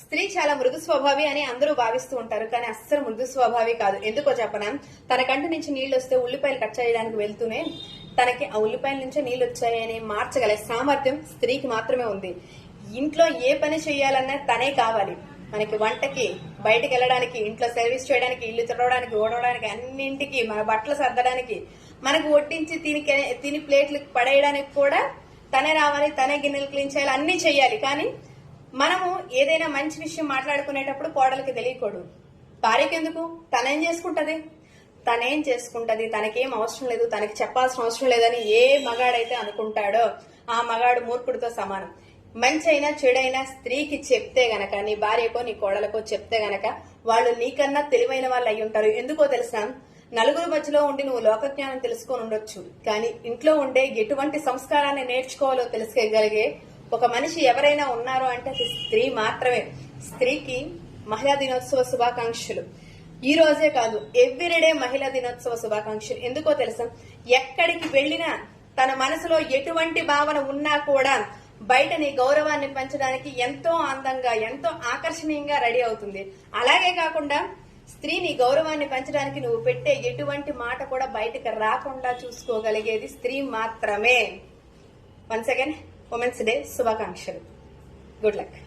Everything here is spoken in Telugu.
స్త్రీ చాలా మృదు స్వభావి అని అందరూ భావిస్తూ ఉంటారు, కానీ అస్సలు మృదు స్వభావి కాదు. ఎందుకో చెప్పనా? తన కంటి నుంచి నీళ్లు వస్తే ఉల్లిపాయలు కట్ చేయడానికి వెళ్తూనే తనకి ఆ ఉల్లిపాయల నుంచే నీళ్లు వచ్చాయని మార్చగల సామర్థ్యం స్త్రీకి మాత్రమే ఉంది. ఇంట్లో ఏ పని చేయాలన్నా తనే కావాలి. మనకి వంటకి, బయటకు వెళ్ళడానికి, ఇంట్లో సర్వీస్ చేయడానికి, ఇల్లు తుడవడానికి, ఓడవడానికి, అన్నింటికి, మన బట్టలు సర్దడానికి, మనకు వడ్డించి తిని ప్లేట్లు పడేయడానికి కూడా తనే రావాలి, తనే గిన్నెలు క్లీన్ చేయాలి, అన్ని చెయ్యాలి. కానీ మనము ఏదైనా మంచి విషయం మాట్లాడుకునేటప్పుడు కోడలికి తెలియకూడదు. భార్యకెందుకు? తనేం చేసుకుంటది, తనకేం అవసరం లేదు, తనకి చెప్పాల్సిన అవసరం లేదని ఏ మగాడైతే అనుకుంటాడో ఆ మగాడు మూర్ఖుడితో సమానం. మంచి అయినా చెడైనా స్త్రీకి చెప్తే గనక, నీ భార్యకో నీ కోడలకో చెప్తే గనక వాళ్ళు నీకన్నా తెలివైన వాళ్ళు అయి ఉంటారు. ఎందుకో తెలుసా? నలుగురు మధ్యలో ఉండి నువ్వు లోకజ్ఞానం తెలుసుకొని ఉండొచ్చు, కానీ ఇంట్లో ఉండే ఎటువంటి సంస్కారాన్ని నేర్చుకోవాలో తెలుసుకోగలిగే ఒక మనిషి ఎవరైనా ఉన్నారు అంటే అది స్త్రీ మాత్రమే. స్త్రీకి మహిళా దినోత్సవ శుభాకాంక్షలు. ఈ రోజే కాదు, ఎవ్రీడే మహిళా దినోత్సవ శుభాకాంక్షలు. ఎందుకో తెలుసా? ఎక్కడికి వెళ్ళినా తన మనసులో ఎటువంటి భావన ఉన్నా కూడా బయట నీ గౌరవాన్ని పెంచడానికి ఎంతో అందంగా, ఎంతో ఆకర్షణీయంగా రెడీ అవుతుంది. అలాగే కాకుండా స్త్రీ నీ గౌరవాన్ని పెంచడానికి నువ్వు పెట్టే ఎటువంటి మాట కూడా బయటకు రాకుండా చూసుకోగలిగేది స్త్రీ మాత్రమే. వన్స్ అగైన్ ఉమెన్స్ డే శుభాకాంక్షలు. Good luck.